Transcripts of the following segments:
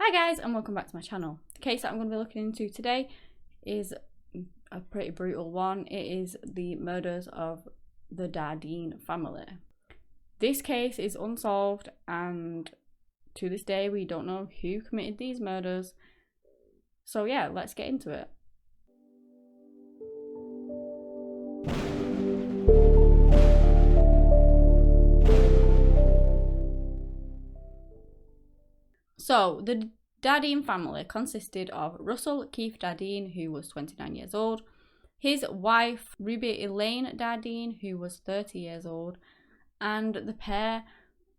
Hi guys, and welcome back to my channel. The case that I'm going to be looking into today is a pretty brutal one. It is the murders of the Dardeen family. This case is unsolved, and to this day we don't know who committed these murders. So yeah, let's get into it. So the Dardeen family consisted of Russell Keith Dardeen, who was 29 years old, his wife Ruby Elaine Dardeen, who was 30 years old, and the pair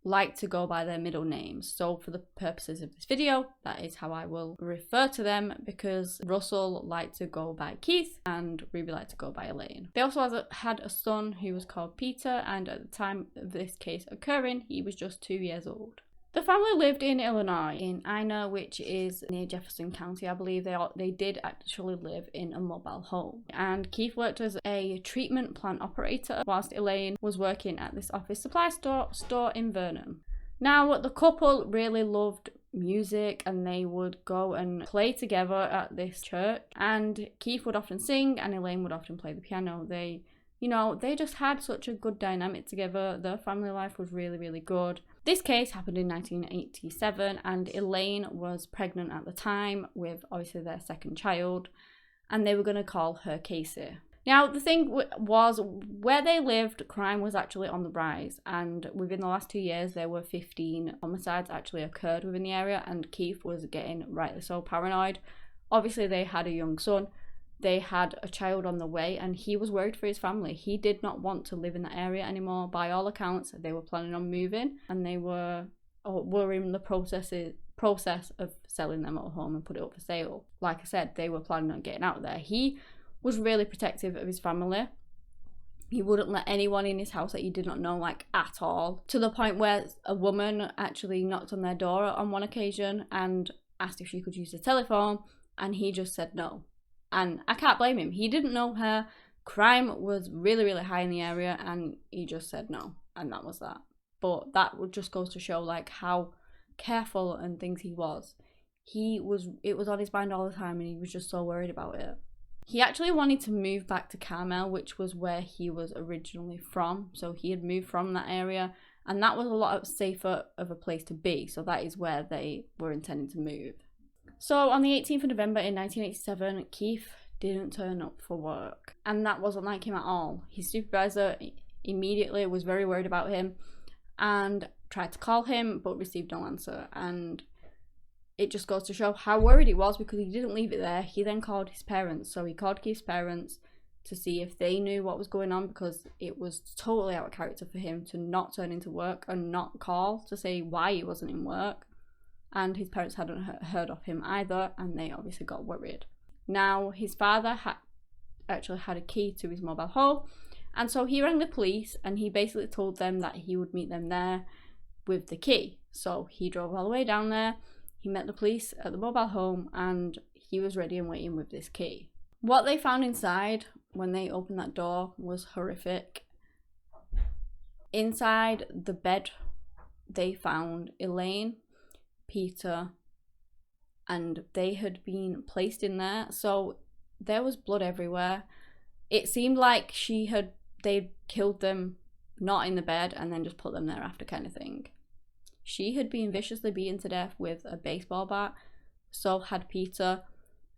liked to go by their middle names. So for the purposes of this video, that is how I will refer to them, because Russell liked to go by Keith and Ruby liked to go by Elaine. They also had a son who was called Peter, and at the time of this case occurring, he was just 2 years old. The family lived in Illinois, in Ina, which is near Jefferson County. I believe they did actually live in a mobile home. And Keith worked as a treatment plant operator, whilst Elaine was working at this office supply store in Vernon. Now, the couple really loved music, and they would go and play together at this church. And Keith would often sing, and Elaine would often play the piano. They just had such a good dynamic together. Their family life was really, really good. This case happened in 1987, and Elaine was pregnant at the time with obviously their second child, and they were going to call her Casey. Now, the thing was, where they lived, crime was actually on the rise, and within the last 2 years, there were 15 homicides actually occurred within the area, and Keith was getting rightly so paranoid. Obviously, they had a young son. They had a child on the way, and he was worried for his family. He did not want to live in that area anymore. By all accounts, they were planning on moving, and they were in the process of selling them at home and put it up for sale. Like I said, they were planning on getting out of there. He was really protective of his family. He wouldn't let anyone in his house that he did not know, at all, to the point where a woman actually knocked on their door on one occasion and asked if she could use the telephone, and he just said no. And I can't blame him. He didn't know her. Crime was really, really high in the area, and he just said no. And that was that. But that would just goes to show how careful and things he was. It was on his mind all the time, and he was just so worried about it. He actually wanted to move back to Carmel, which was where he was originally from. So he had moved from that area, and that was a lot safer of a place to be. So that is where they were intending to move. So on the 18th of November in 1987, Keith didn't turn up for work, and that wasn't like him at all. His supervisor immediately was very worried about him and tried to call him but received no answer, and it just goes to show how worried he was, because he didn't leave it there. He then called his parents. So he called Keith's parents to see if they knew what was going on, because it was totally out of character for him to not turn into work and not call to say why he wasn't in work. And his parents hadn't heard of him either, and they obviously got worried. Now, his father actually had a key to his mobile home, and so he rang the police, and he basically told them that he would meet them there with the key. So he drove all the way down there, he met the police at the mobile home, and he was ready and waiting with this key. What they found inside when they opened that door was horrific. Inside the bed, they found Elaine, Peter, and they had been placed in there, so there was blood everywhere. It seemed like they'd killed them not in the bed and then just put them there after, kind of thing. She had been viciously beaten to death with a baseball bat, so had Peter,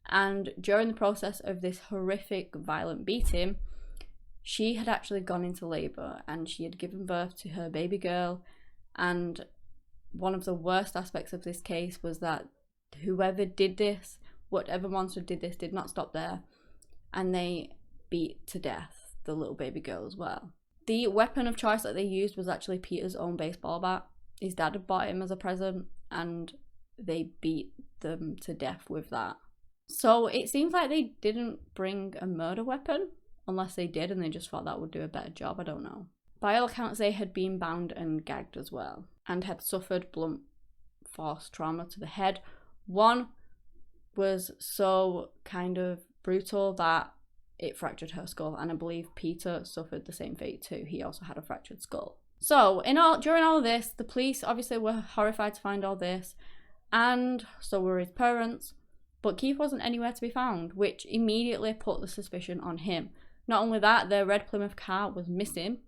and during the process of this horrific violent beating, she had actually gone into labor, and she had given birth to her baby girl. And one of the worst aspects of this case was that whoever did this, whatever monster did this, did not stop there, and they beat to death the little baby girl as well. The weapon of choice that they used was actually Peter's own baseball bat. His dad had bought him as a present, and they beat them to death with that. So it seems like they didn't bring a murder weapon, unless they did and they just thought that would do a better job, I don't know. By all accounts, they had been bound and gagged as well, and had suffered blunt force trauma to the head. One was so kind of brutal that it fractured her skull, and I believe Peter suffered the same fate too. He also had a fractured skull. So during all of this, the police obviously were horrified to find all this, and so were his parents. But Keith wasn't anywhere to be found, which immediately put the suspicion on him. Not only that, the red Plymouth car was missing,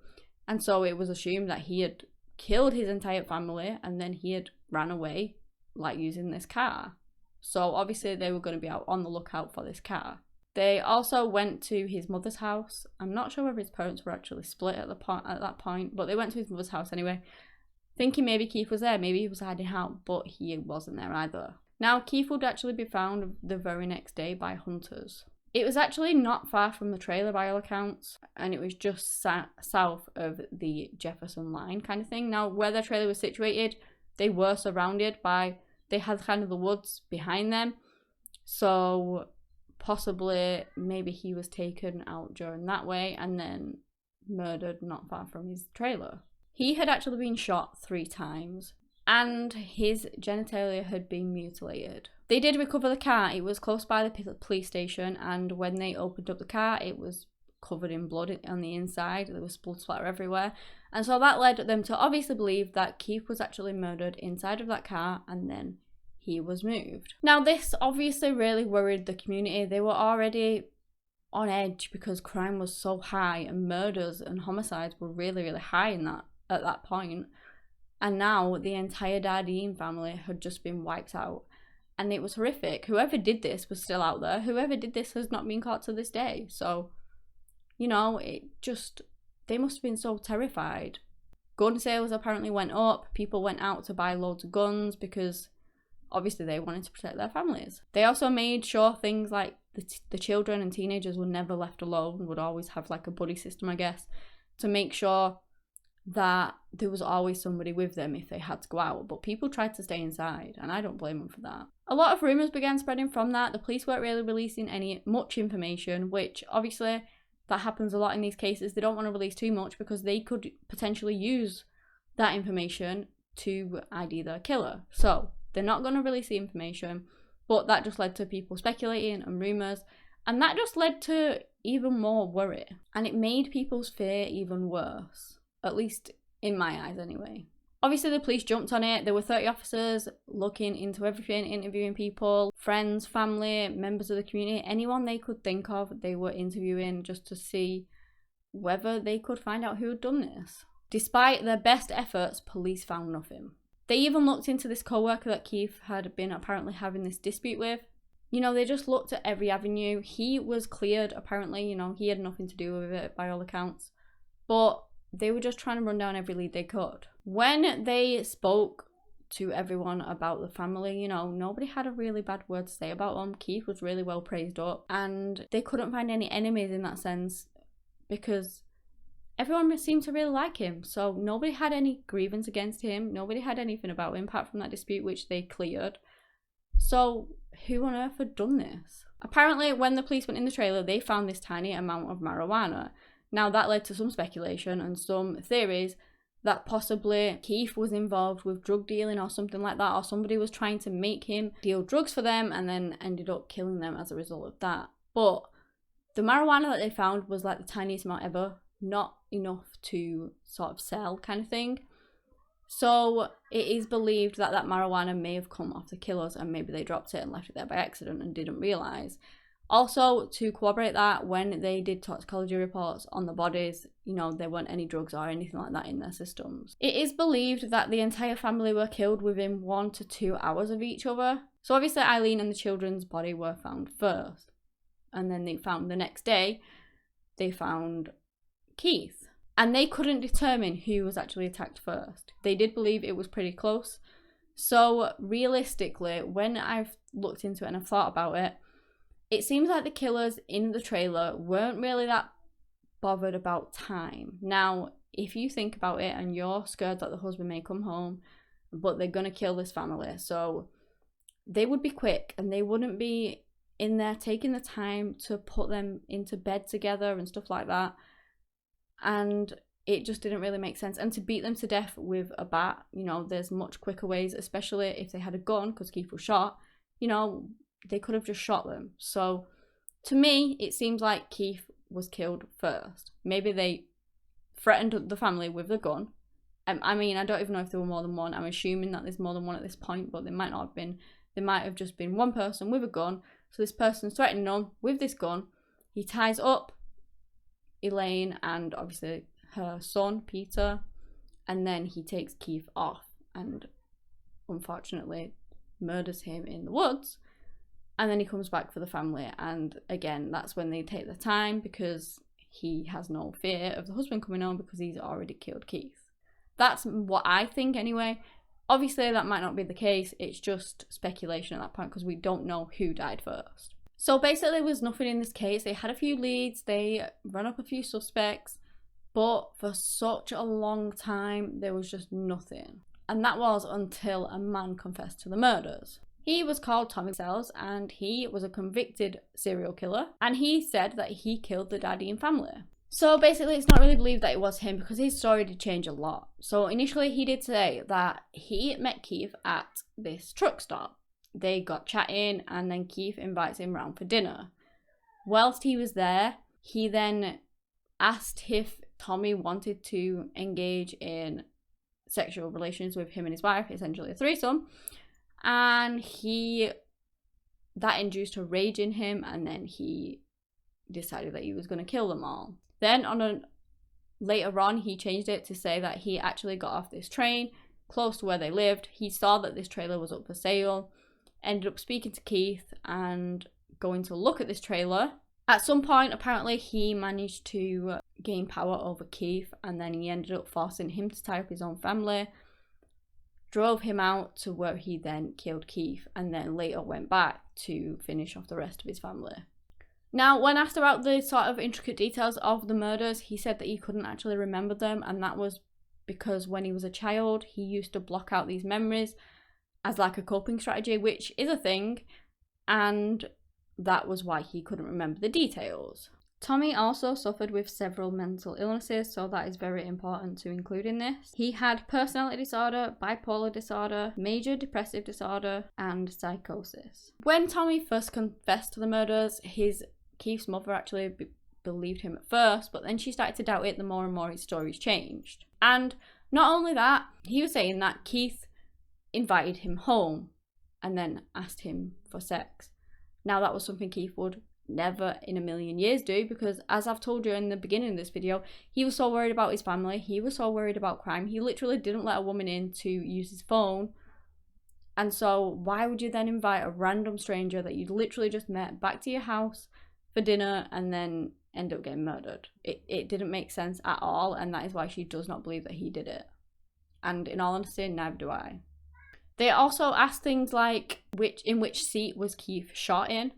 and so it was assumed that he had killed his entire family and then he had ran away, like, using this car. So obviously they were going to be out on the lookout for this car. They also went to his mother's house. I'm not sure whether his parents were actually split at that point, but they went to his mother's house anyway, thinking maybe Keith was there, maybe he was hiding out, but he wasn't there either. Now, Keith would actually be found the very next day by hunters. It was actually not far from the trailer by all accounts, and it was just south of the Jefferson line kind of thing. Now, where their trailer was situated, they were surrounded by, they had kind of the woods behind them, so possibly maybe he was taken out during that way and then murdered not far from his trailer. He had actually been shot 3 times, and his genitalia had been mutilated. They did recover the car. It was close by the police station, and when they opened up the car, it was covered in blood on the inside. There was blood splatter everywhere, and so that led them to obviously believe that Keith was actually murdered inside of that car, and then he was moved. Now, this obviously really worried the community. They were already on edge because crime was so high, and murders and homicides were really, really high at that point. And now the entire Dardeen family had just been wiped out. And it was horrific. Whoever did this was still out there. Whoever did this has not been caught to this day. So, you know, they must have been so terrified. Gun sales apparently went up. People went out to buy loads of guns because obviously they wanted to protect their families. They also made sure things like the children and teenagers were never left alone, would always have like a buddy system, I guess, to make sure that there was always somebody with them if they had to go out. But people tried to stay inside, and I don't blame them for that. A lot of rumours began spreading from that. The police weren't really releasing much information, which obviously that happens a lot in these cases. They don't want to release too much because they could potentially use that information to ID their killer. So they're not going to release the information, but that just led to people speculating and rumours, and that just led to even more worry, and it made people's fear even worse. At least in my eyes anyway. Obviously the police jumped on it. There were 30 officers looking into everything, interviewing people, friends, family, members of the community, anyone they could think of, they were interviewing just to see whether they could find out who had done this. Despite their best efforts, police found nothing. They even looked into this co-worker that Keith had been apparently having this dispute with. You know, they just looked at every avenue. He was cleared apparently, you know, he had nothing to do with it by all accounts. But they were just trying to run down every lead they could. When they spoke to everyone about the family, you know, nobody had a really bad word to say about them. Keith was really well praised up, and they couldn't find any enemies in that sense because everyone seemed to really like him. So nobody had any grievance against him. Nobody had anything about him apart from that dispute, which they cleared. So who on earth had done this? Apparently, when the police went in the trailer, they found this tiny amount of marijuana. Now, that led to some speculation and some theories that possibly Keith was involved with drug dealing or something like that, or somebody was trying to make him deal drugs for them and then ended up killing them as a result of that. But the marijuana that they found was like the tiniest amount ever, not enough to sort of sell kind of thing. So it is believed that that marijuana may have come off the killers and maybe they dropped it and left it there by accident and didn't realise. Also, to corroborate that, when they did toxicology reports on the bodies, you know, there weren't any drugs or anything like that in their systems. It is believed that the entire family were killed within 1 to 2 hours of each other. So obviously Eileen and the children's body were found first. And then they found the next day, they found Keith. And they couldn't determine who was actually attacked first. They did believe it was pretty close. So realistically, when I've looked into it and I've thought about it, it seems like the killers in the trailer weren't really that bothered about time. Now, if you think about it and you're scared that the husband may come home, but they're going to kill this family, so they would be quick and they wouldn't be in there taking the time to put them into bed together and stuff like that. And it just didn't really make sense. And to beat them to death with a bat, you know, there's much quicker ways, especially if they had a gun, because Keith was shot, you know, they could have just shot them. So to me, it seems like Keith was killed first. Maybe they threatened the family with the gun I mean, I don't even know if there were more than one. I'm assuming that there's more than one at this point, but there might not have been. There might have just been one person with a gun. So this person's threatening them with this gun. He ties up Elaine and obviously her son, Peter, and then he takes Keith off and unfortunately murders him in the woods. And then he comes back for the family, and again, that's when they take the time because he has no fear of the husband coming home because he's already killed Keith. That's what I think anyway. Obviously, that might not be the case. It's just speculation at that point because we don't know who died first. So basically, there was nothing in this case. They had a few leads. They ran up a few suspects. But for such a long time, there was just nothing. And that was until a man confessed to the murders. He was called Tommy Sells, and he was a convicted serial killer. And he said that he killed the Dardeen family. So basically, it's not really believed that it was him because his story did change a lot. So initially, he did say that he met Keith at this truck stop. They got chatting, and then Keith invites him round for dinner. Whilst he was there, he then asked if Tommy wanted to engage in sexual relations with him and his wife, essentially a threesome. And that induced a rage in him, and then he decided that he was going to kill them all. Then later on, he changed it to say that he actually got off this train close to where they lived. He saw that this trailer was up for sale, ended up speaking to Keith and going to look at this trailer. At some point, apparently, he managed to gain power over Keith, and then he ended up forcing him to tie up his own family, drove him out to where he then killed Keith, and then later went back to finish off the rest of his family. Now, when asked about the sort of intricate details of the murders, he said that he couldn't actually remember them, and that was because when he was a child, he used to block out these memories as like a coping strategy, which is a thing, and that was why he couldn't remember the details. Tommy also suffered with several mental illnesses, so that is very important to include in this. He had personality disorder, bipolar disorder, major depressive disorder, and psychosis. When Tommy first confessed to the murders, Keith's mother actually believed him at first, but then she started to doubt it the more and more his stories changed. And not only that, he was saying that Keith invited him home and then asked him for sex. Now, that was something Keith would never in a million years do, because as I've told you in the beginning of this video, he was so worried about his family, he was so worried about crime, he literally didn't let a woman in to use his phone. And so why would you then invite a random stranger that you'd literally just met back to your house for dinner and then end up getting murdered? It didn't make sense at all, and that is why she does not believe that he did it. And in all honesty, neither do I. They also asked things like in which seat was Keith shot in,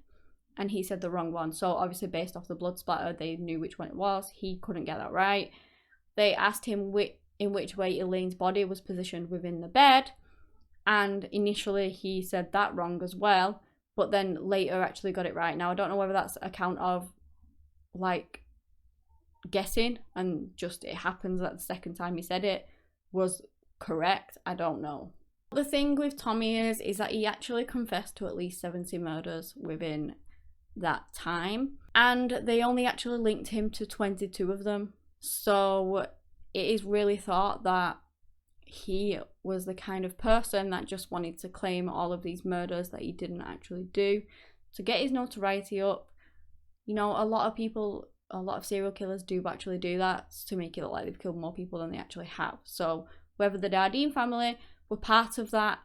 and he said the wrong one. So obviously based off the blood splatter, they knew which one it was. He couldn't get that right. They asked him in which way Elaine's body was positioned within the bed, and initially he said that wrong as well, but then later actually got it right. Now, I don't know whether that's a count of like guessing and just it happens that the second time he said it was correct. I don't know. The thing with Tommy is that he actually confessed to at least 70 murders within that time, and they only actually linked him to 22 of them. So it is really thought that he was the kind of person that just wanted to claim all of these murders that he didn't actually do to get his notoriety up. You know, a lot of serial killers do actually do that to make it look like they've killed more people than they actually have. So whether the Dardeen family were part of that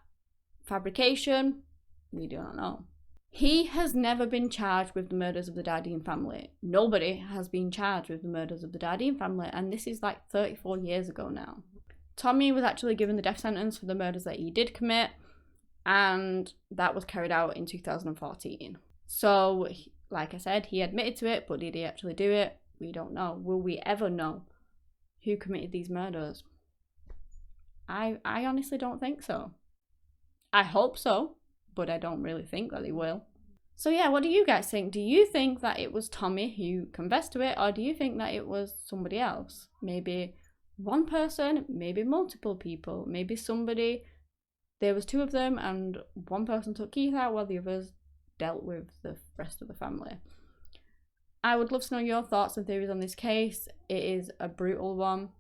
fabrication, we do not know. He has never been charged with the murders of the Dardeen family. Nobody has been charged with the murders of the Dardeen family, and this is like 34 years ago now. Tommy was actually given the death sentence for the murders that he did commit, and that was carried out in 2014. So, like I said, he admitted to it, but did he actually do it? We don't know. Will we ever know who committed these murders? I honestly don't think so. I hope so, but I don't really think that they will. So yeah, what do you guys think? Do you think that it was Tommy who confessed to it, or do you think that it was somebody else? Maybe one person, maybe multiple people, maybe somebody, there was two of them and one person took Keith out while the others dealt with the rest of the family. I would love to know your thoughts and theories on this case. It is a brutal one.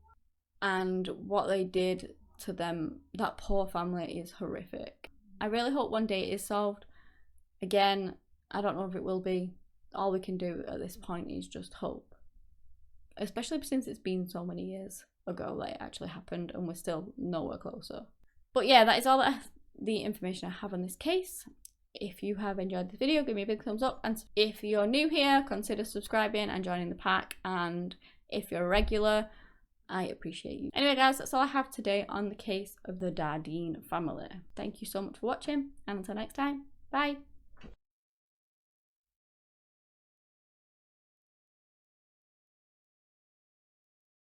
and what they did to them, that poor family, is horrific. I really hope one day it is solved. Again, I don't know if it will be. All we can do at this point is just hope, especially since it's been so many years ago that it actually happened and we're still nowhere closer. But yeah, that is all the information I have on this case. If you have enjoyed this video, give me a big thumbs up, and if you're new here, consider subscribing and joining the pack, and if you're a regular, I appreciate you. Anyway guys, that's all I have today on the case of the Dardeen family. Thank you so much for watching, and until next time, bye!